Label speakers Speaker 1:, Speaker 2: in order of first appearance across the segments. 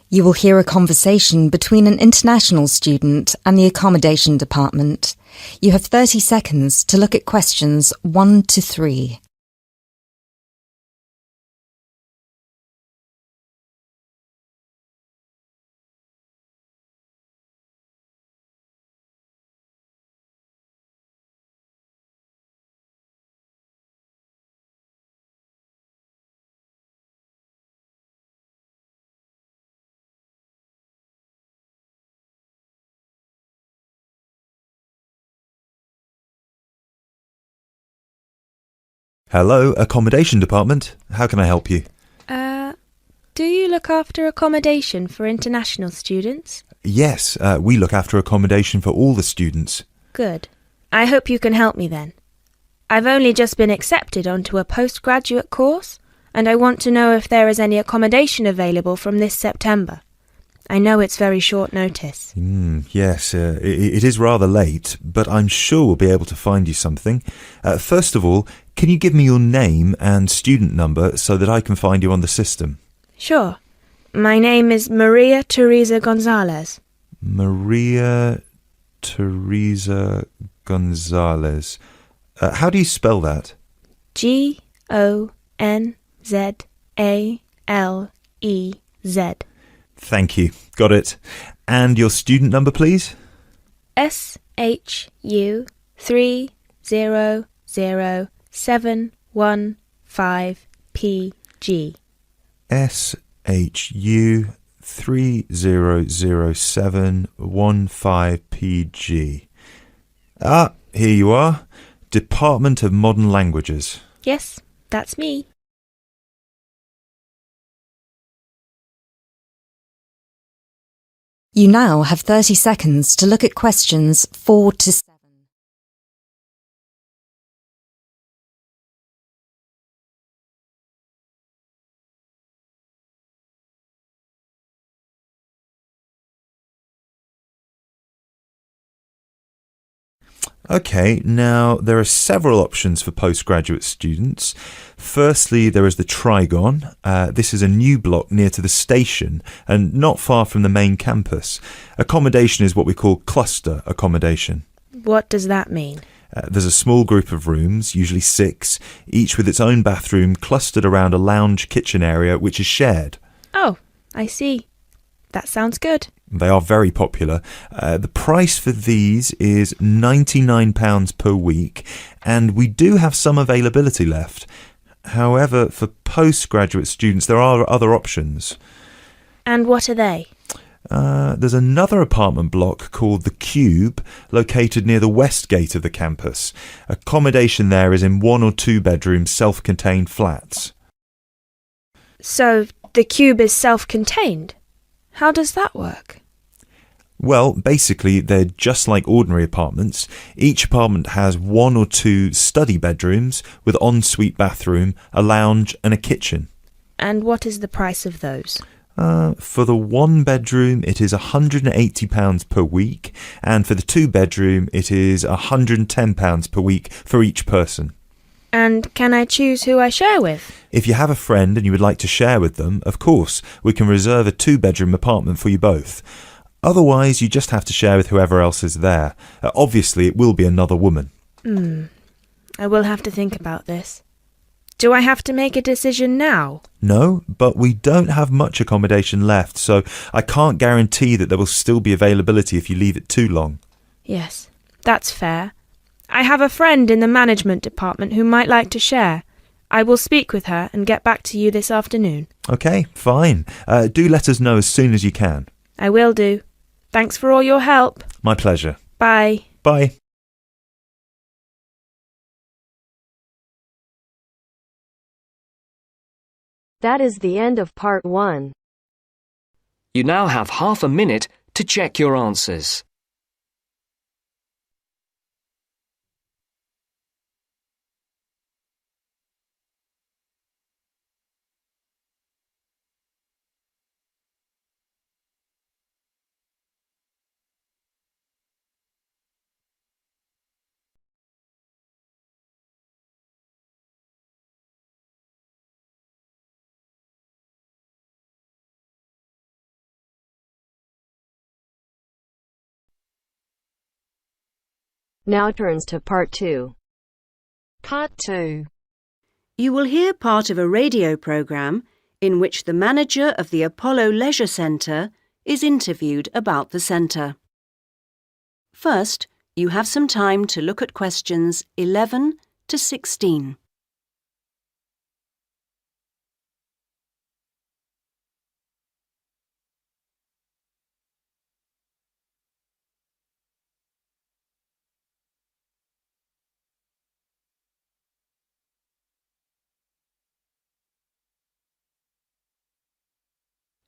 Speaker 1: You will hear a conversation between an international student and the Accommodation department. You have 30 seconds to look at questions 1 to 3.
Speaker 2: Hello, Accommodation Department. How can I help you?
Speaker 3: Do you look after accommodation for international students?
Speaker 2: Yes, we look after accommodation for all the students.
Speaker 3: Good. I hope you can help me then. I've only just been accepted onto a postgraduate course, and I want to know if there is any accommodation available from this September. I know it's very short notice.
Speaker 2: Yes, it is rather late, but I'm sure we'll be able to find you something. First of all, can you give me your name and student number so that I can find you on the system?
Speaker 3: Sure. My name is Maria Teresa Gonzalez.
Speaker 2: Maria Teresa Gonzalez. How do you spell that?
Speaker 3: Gonzalez.
Speaker 2: Thank you. Got it. And your student number, please?
Speaker 3: SHU300715PG.
Speaker 2: SHU300715PG. Ah, here you are. Department of Modern Languages.
Speaker 3: Yes, that's me.
Speaker 1: You now have 30 seconds to look at questions 4 to 7.
Speaker 2: Okay, now there are several options for postgraduate students. Firstly, there is the Trigon. This is a new block near to the station and not far from the main campus. Accommodation is what we call cluster accommodation.
Speaker 3: What does that mean?
Speaker 2: There's a small group of rooms, usually 6, each with its own bathroom clustered around a lounge kitchen area which is shared.
Speaker 3: Oh, I see. That sounds good.
Speaker 2: They are very popular. The price for these is £99 per week, and we do have some availability left. However, for postgraduate students, there are other options.
Speaker 3: And what are they?
Speaker 2: There's another apartment block called The Cube, located near the west gate of the campus. Accommodation there is in 1 or 2 bedroom self-contained flats.
Speaker 3: So, the cube is self-contained? How does that work?
Speaker 2: Well, basically, they're just like ordinary apartments. Each apartment has 1 or 2 study bedrooms with ensuite bathroom, a lounge and a kitchen.
Speaker 3: And what is the price of those?
Speaker 2: For the 1 bedroom, it is £180 per week, and for the 2 bedroom, it is £110 per week for each person.
Speaker 3: And can I choose who I share with?
Speaker 2: If you have a friend and you would like to share with them, of course, we can reserve a 2-bedroom apartment for you both. Otherwise, you just have to share with whoever else is there. Obviously, it will be another woman.
Speaker 3: I will have to think about this. Do I have to make a decision now?
Speaker 2: No, but we don't have much accommodation left, so I can't guarantee that there will still be availability if you leave it too long.
Speaker 3: Yes, that's fair. I have a friend in the management department who might like to share. I will speak with her and get back to you this afternoon.
Speaker 2: Okay, fine. Do let us know as soon as you can.
Speaker 3: I will do. Thanks for all your help.
Speaker 2: My pleasure.
Speaker 3: Bye.
Speaker 2: Bye.
Speaker 4: That is the end of part 1.
Speaker 5: You now have half a minute to check your answers.
Speaker 4: Now turns to Part 2.
Speaker 6: Part 2.
Speaker 7: You will hear part of a radio programme in which the manager of the Apollo Leisure Centre is interviewed about the centre. First, you have some time to look at questions 11 to 16.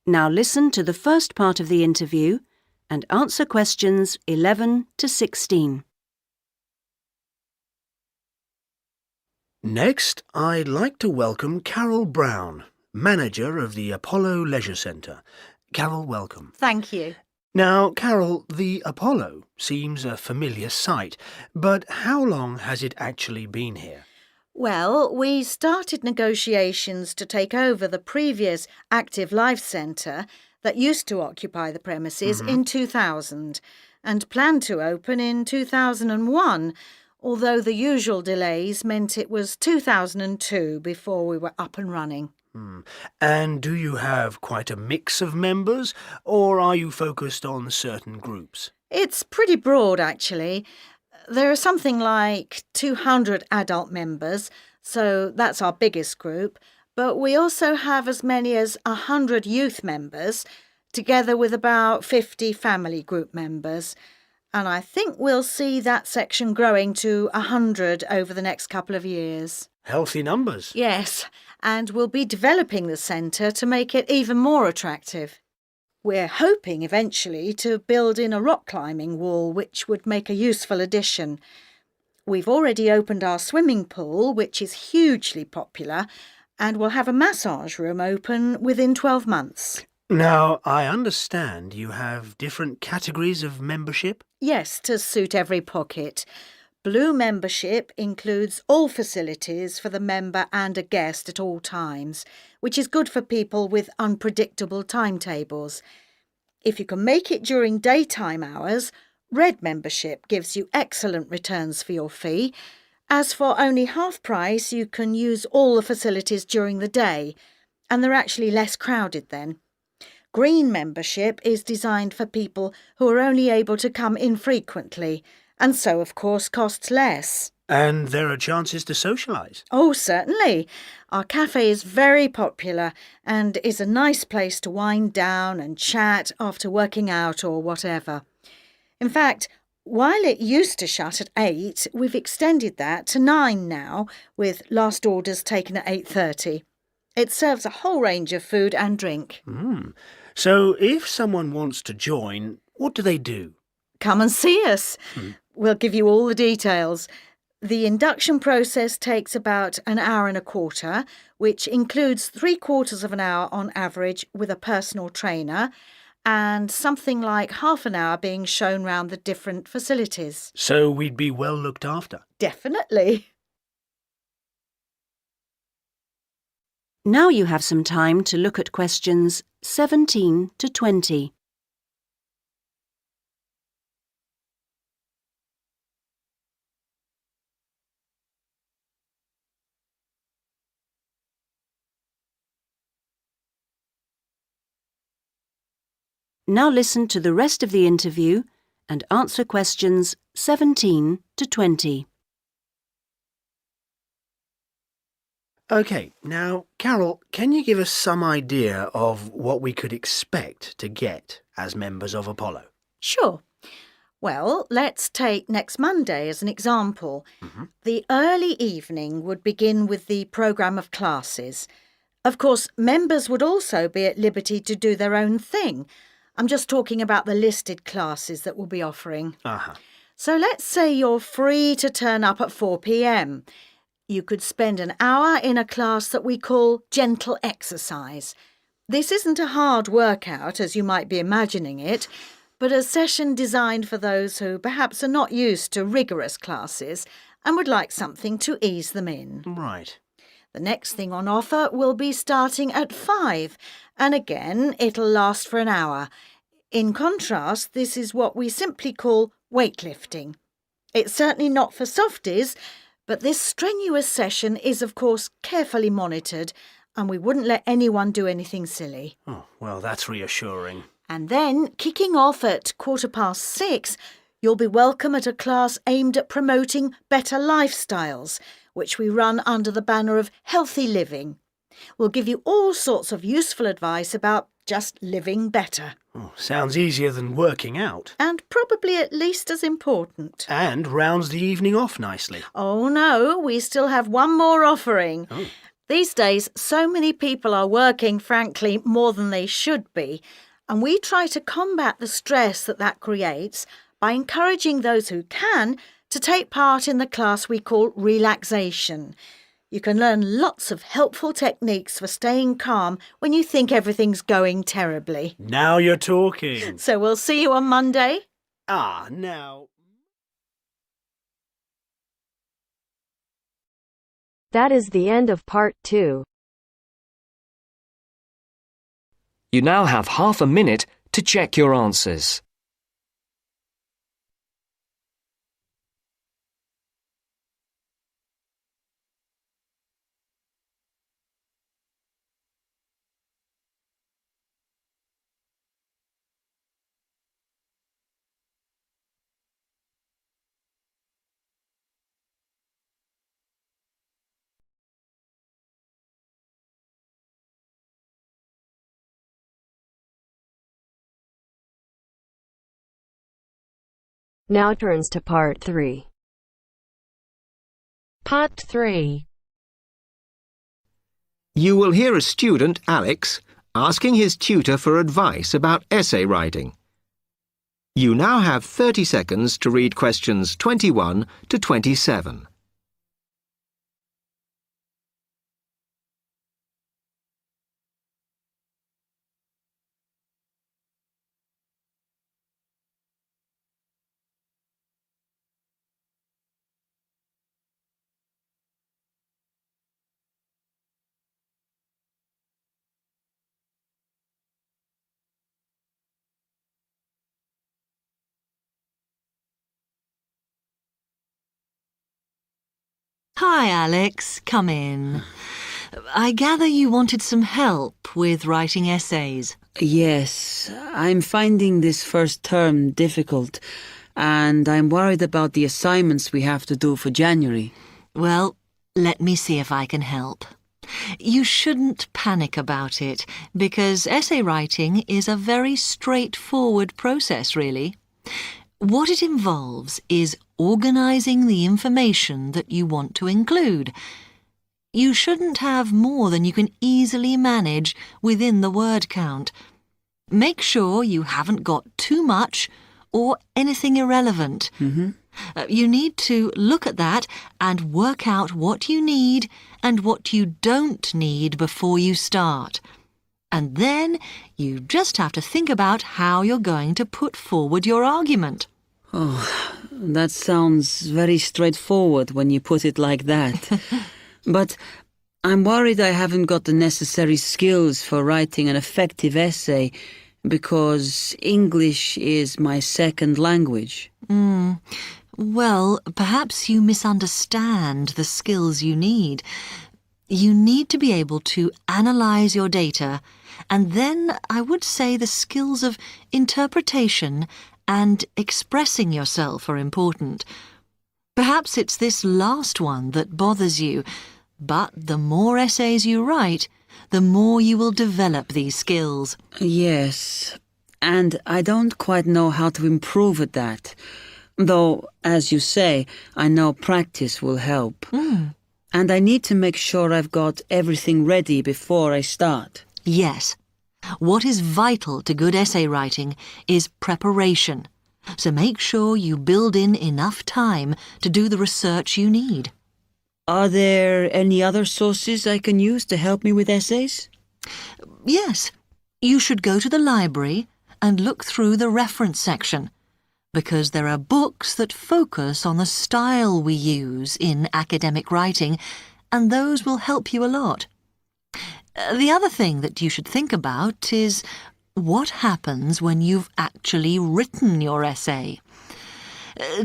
Speaker 7: Now listen to the first part of the interview and answer questions 11 to 16.
Speaker 8: Next, I'd like to welcome Carol Brown, manager of the Apollo Leisure Centre. Carol, welcome.
Speaker 9: Thank you.
Speaker 8: Now, Carol, the Apollo seems a familiar sight, but how long has it actually been here?
Speaker 9: Well, we started negotiations to take over the previous Active Life Centre that used to occupy the premises in 2000 and planned to open in 2001, although the usual delays meant it was 2002 before we were up and running.
Speaker 8: And do you have quite a mix of members, or are you focused on certain groups?
Speaker 9: It's pretty broad, actually. There are something like 200 adult members, so that's our biggest group, but we also have as many as 100 youth members, together with about 50 family group members. And I think we'll see that section growing to 100 over the next couple of years.
Speaker 8: Healthy numbers.
Speaker 9: Yes, and we'll be developing the centre to make it even more attractive. We're hoping eventually to build in a rock climbing wall, which would make a useful addition. We've already opened our swimming pool, which is hugely popular, and we'll have a massage room open within 12 months.
Speaker 8: Now, I understand you have different categories of membership?
Speaker 9: Yes, to suit every pocket. Blue membership includes all facilities for the member and a guest at all times, which is good for people with unpredictable timetables. If you can make it during daytime hours, red membership gives you excellent returns for your fee. As for only half price, you can use all the facilities during the day, and they're actually less crowded then. Green membership is designed for people who are only able to come infrequently, and so, of course, costs less.
Speaker 8: And there are chances to socialise?
Speaker 9: Oh, certainly. Our cafe is very popular and is a nice place to wind down and chat after working out or whatever. In fact, while it used to shut at 8, we've extended that to 9 now, with last orders taken at 8:30. It serves a whole range of food and drink.
Speaker 8: So if someone wants to join, what do they do?
Speaker 9: Come and see us. We'll give you all the details. The induction process takes about an hour and a quarter, which includes 3/4 of an hour on average with a personal trainer, and something like half an hour being shown round the different facilities.
Speaker 8: So we'd be well looked after?
Speaker 9: Definitely.
Speaker 7: Now you have some time to look at questions 17 to 20. Now listen to the rest of the interview and answer questions 17 to 20.
Speaker 8: OK, now, Carol, can you give us some idea of what we could expect to get as members of Apollo?
Speaker 9: Sure. Well, let's take next Monday as an example. The early evening would begin with the programme of classes. Of course, members would also be at liberty to do their own thing. I'm just talking about the listed classes that we'll be offering. So let's say you're free to turn up at 4 p.m. You could spend an hour in a class that we call gentle exercise. This isn't a hard workout, as you might be imagining it, but a session designed for those who perhaps are not used to rigorous classes and would like something to ease them in.
Speaker 8: Right.
Speaker 9: The next thing on offer will be starting at 5, and again, it'll last for an hour. In contrast, this is what we simply call weightlifting. It's certainly not for softies, but this strenuous session is, of course, carefully monitored, and we wouldn't let anyone do anything silly.
Speaker 8: Oh, well, that's reassuring.
Speaker 9: And then, kicking off at 6:15, you'll be welcome at a class aimed at promoting better lifestyles, which we run under the banner of healthy living. We'll give you all sorts of useful advice about just living better.
Speaker 8: Oh, sounds easier than working out.
Speaker 9: And probably at least as important.
Speaker 8: And rounds the evening off nicely.
Speaker 9: Oh no, we still have one more offering.
Speaker 8: Oh.
Speaker 9: These days, so many people are working, frankly, more than they should be, and we try to combat the stress that creates by encouraging those who can to take part in the class we call relaxation. You can learn lots of helpful techniques for staying calm when you think everything's going terribly.
Speaker 8: Now you're talking.
Speaker 9: So we'll see you on Monday.
Speaker 8: Now...
Speaker 4: That is the end of part 2.
Speaker 5: You now have half a minute to check your answers.
Speaker 4: Now turns to part 3.
Speaker 6: Part 3.
Speaker 10: You will hear a student, Alex, asking his tutor for advice about essay writing. You now have 30 seconds to read questions 21 to 27.
Speaker 11: Hi, Alex. Come in. I gather you wanted some help with writing essays.
Speaker 12: Yes, I'm finding this first term difficult, and I'm worried about the assignments we have to do for January.
Speaker 11: Well, let me see if I can help. You shouldn't panic about it, because essay writing is a very straightforward process, really. What it involves is organising the information that you want to include. You shouldn't have more than you can easily manage within the word count. Make sure you haven't got too much or anything irrelevant. You need to look at that and work out what you need and what you don't need before you start. And then you just have to think about how you're going to put forward your argument.
Speaker 12: Oh, that sounds very straightforward when you put it like that. But I'm worried I haven't got the necessary skills for writing an effective essay because English is my second language.
Speaker 11: Well, perhaps you misunderstand the skills you need. You need to be able to analyse your data, and then I would say the skills of interpretation and expressing yourself are important. Perhaps it's this last one that bothers you, but the more essays you write, the more you will develop these skills.
Speaker 12: Yes, and I don't quite know how to improve at that. Though, as you say, I know practice will help. And I need to make sure I've got everything ready before I start.
Speaker 11: Yes. What is vital to good essay writing is preparation. So make sure you build in enough time to do the research you need.
Speaker 12: Are there any other sources I can use to help me with essays?
Speaker 11: Yes. You should go to the library and look through the reference section, because there are books that focus on the style we use in academic writing, and those will help you a lot. The other thing that you should think about is what happens when you've actually written your essay.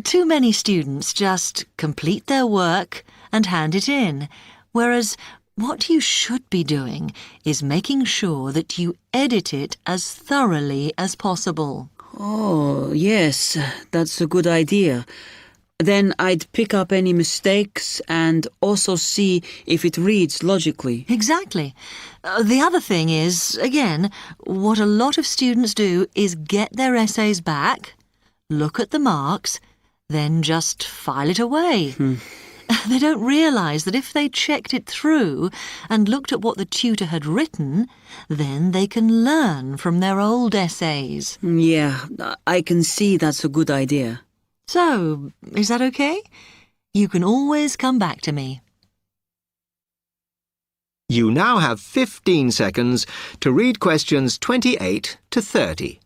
Speaker 11: Too many students just complete their work and hand it in, whereas what you should be doing is making sure that you edit it as thoroughly as possible.
Speaker 12: Oh, yes, that's a good idea. Then I'd pick up any mistakes and also see if it reads logically.
Speaker 11: Exactly. The other thing is, again, what a lot of students do is get their essays back, look at the marks, then just file it away. They don't realise that if they checked it through and looked at what the tutor had written, then they can learn from their old essays.
Speaker 12: Yeah, I can see that's a good idea.
Speaker 11: So, is that okay? You can always come back to me.
Speaker 10: You now have 15 seconds to read questions 28 to 30.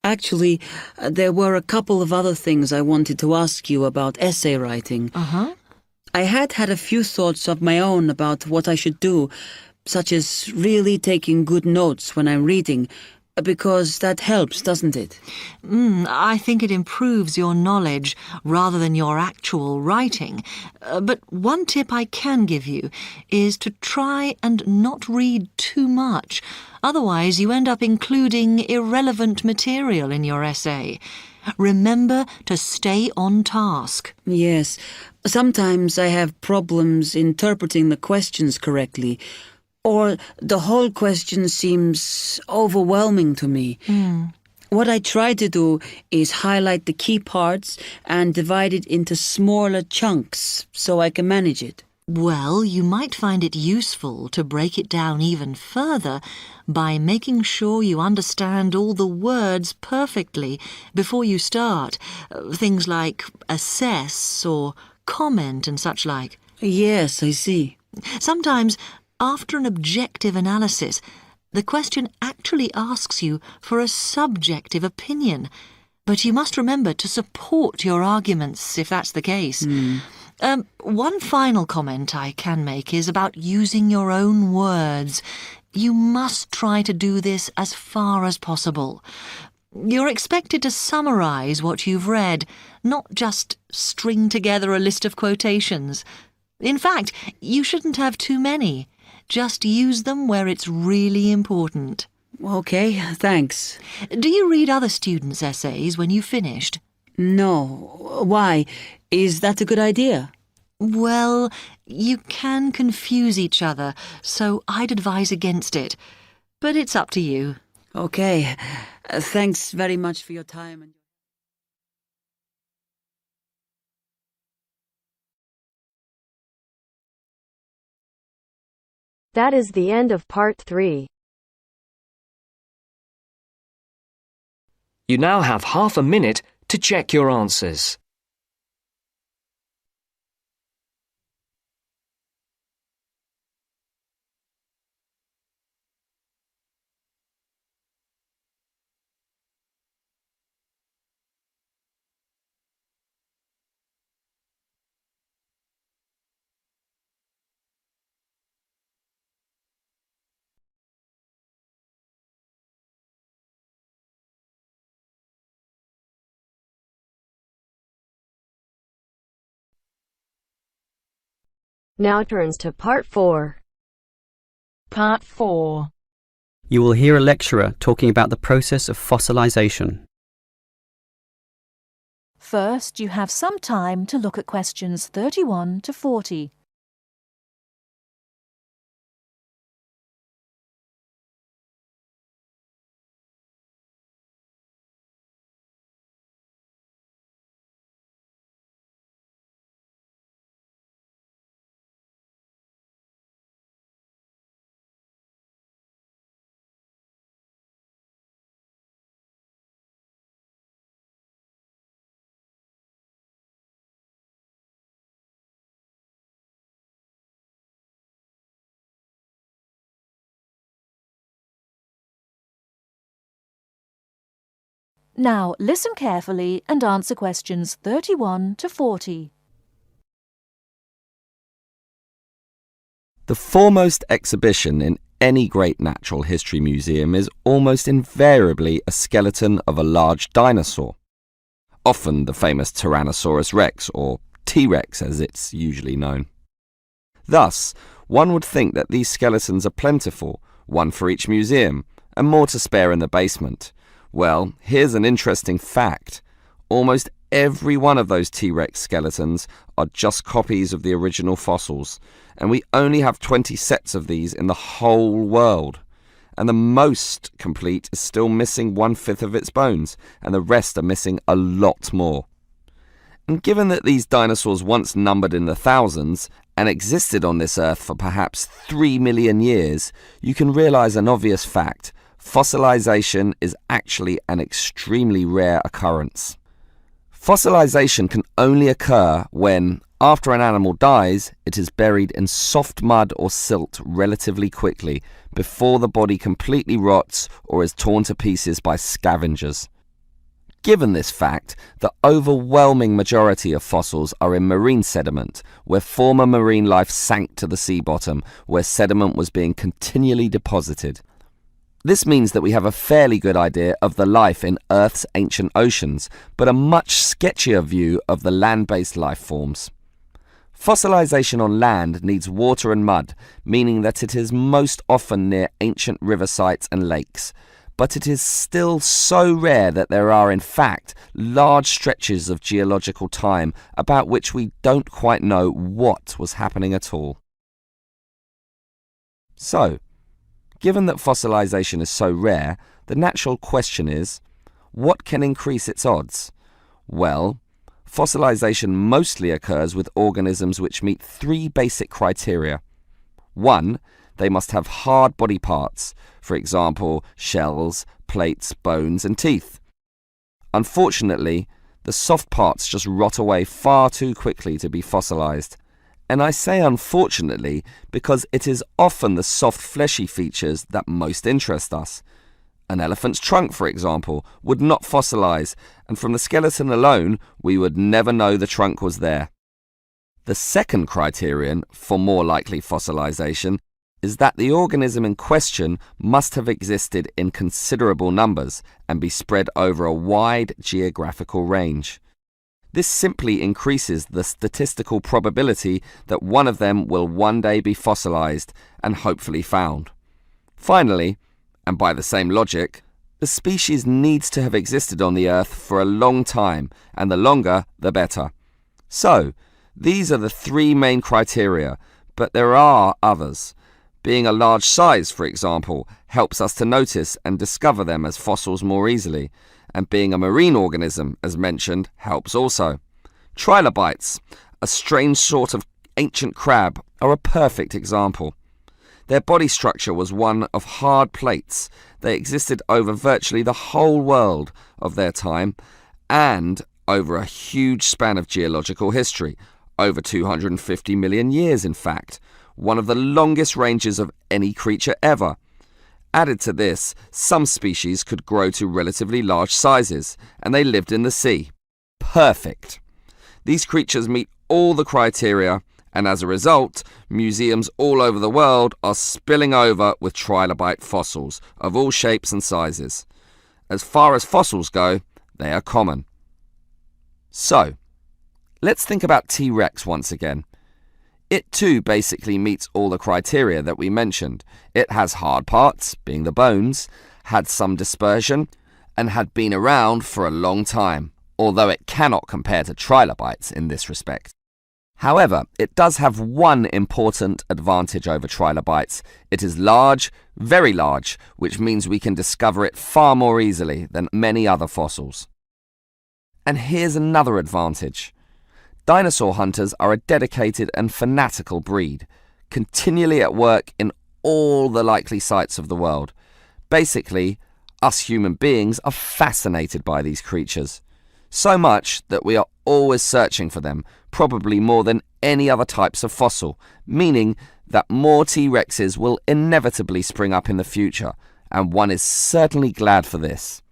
Speaker 12: Actually, there were a couple of other things I wanted to ask you about essay writing. I had a few thoughts of my own about what I should do, such as really taking good notes when I'm reading, because that helps, doesn't it?
Speaker 11: I think it improves your knowledge rather than your actual writing. But one tip I can give you is to try and not read too much. Otherwise, you end up including irrelevant material in your essay. Remember to stay on task.
Speaker 12: Yes. Sometimes I have problems interpreting the questions correctly, or the whole question seems overwhelming to me. What I try to do is highlight the key parts and divide it into smaller chunks so I can manage it.
Speaker 11: Well, you might find it useful to break it down even further by making sure you understand all the words perfectly before you start. Things like assess or comment and such like.
Speaker 12: Yes, I see.
Speaker 11: Sometimes, after an objective analysis, the question actually asks you for a subjective opinion. But you must remember to support your arguments if that's the case. One final comment I can make is about using your own words. You must try to do this as far as possible. You're expected to summarise what you've read, not just string together a list of quotations. In fact, you shouldn't have too many. Just use them where it's really important.
Speaker 12: Okay, thanks.
Speaker 11: Do you read other students' essays when you've finished?
Speaker 12: No. Why? Is that a good idea?
Speaker 11: Well, you can confuse each other, so I'd advise against it. But it's up to you.
Speaker 12: Okay. Thanks very much for your time.
Speaker 4: That is the end of part 3.
Speaker 5: You now have half a minute to check your answers.
Speaker 4: Now turns to part 4.
Speaker 6: Part 4.
Speaker 13: You will hear a lecturer talking about the process of fossilization.
Speaker 6: First, you have some time to look at questions 31 to 40. Now listen carefully and answer questions 31 to 40.
Speaker 14: The foremost exhibition in any great natural history museum is almost invariably a skeleton of a large dinosaur, often the famous Tyrannosaurus rex, or T-Rex as it's usually known. Thus, one would think that these skeletons are plentiful, one for each museum, and more to spare in the basement. Well, here's an interesting fact. Almost every one of those T-Rex skeletons are just copies of the original fossils, and we only have 20 sets of these in the whole world. And the most complete is still missing 1/5 of its bones, and the rest are missing a lot more. And given that these dinosaurs once numbered in the thousands and existed on this earth for perhaps 3 million years, you can realize an obvious fact. Fossilization is actually an extremely rare occurrence. Fossilization can only occur when, after an animal dies, it is buried in soft mud or silt relatively quickly before the body completely rots or is torn to pieces by scavengers. Given this fact, the overwhelming majority of fossils are in marine sediment, where former marine life sank to the sea bottom, where sediment was being continually deposited. This means that we have a fairly good idea of the life in Earth's ancient oceans, but a much sketchier view of the land-based life forms. Fossilization on land needs water and mud, meaning that it is most often near ancient river sites and lakes. But it is still so rare that there are, in fact, large stretches of geological time about which we don't quite know what was happening at all. So, given that fossilization is so rare, the natural question is, what can increase its odds? Well, fossilization mostly occurs with organisms which meet 3 basic criteria. 1, they must have hard body parts, for example, shells, plates, bones, and teeth. Unfortunately, the soft parts just rot away far too quickly to be fossilized. And I say unfortunately because it is often the soft fleshy features that most interest us. An elephant's trunk, for example, would not fossilize, and from the skeleton alone, we would never know the trunk was there. The second criterion for more likely fossilization is that the organism in question must have existed in considerable numbers and be spread over a wide geographical range. This simply increases the statistical probability that one of them will one day be fossilized and hopefully found. Finally, and by the same logic, the species needs to have existed on the Earth for a long time, and the longer, the better. So, these are the 3 main criteria, but there are others. Being a large size, for example, helps us to notice and discover them as fossils more easily, and being a marine organism, as mentioned, helps also. Trilobites, a strange sort of ancient crab, are a perfect example. Their body structure was one of hard plates. They existed over virtually the whole world of their time and over a huge span of geological history, over 250 million years in fact, one of the longest ranges of any creature ever. Added to this, some species could grow to relatively large sizes, and they lived in the sea. Perfect. These creatures meet all the criteria, and as a result, museums all over the world are spilling over with trilobite fossils of all shapes and sizes. As far as fossils go, they are common. So, let's think about T-Rex once again. It too basically meets all the criteria that we mentioned. It has hard parts, being the bones, had some dispersion, and had been around for a long time, although it cannot compare to trilobites in this respect. However, it does have one important advantage over trilobites. It is large, very large, which means we can discover it far more easily than many other fossils. And here's another advantage. Dinosaur hunters are a dedicated and fanatical breed, continually at work in all the likely sites of the world. Basically, us human beings are fascinated by these creatures. So much that we are always searching for them, probably more than any other types of fossil, meaning that more T-Rexes will inevitably spring up in the future, and one is certainly glad for this.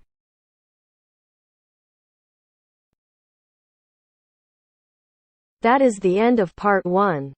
Speaker 4: That is the end of part 1.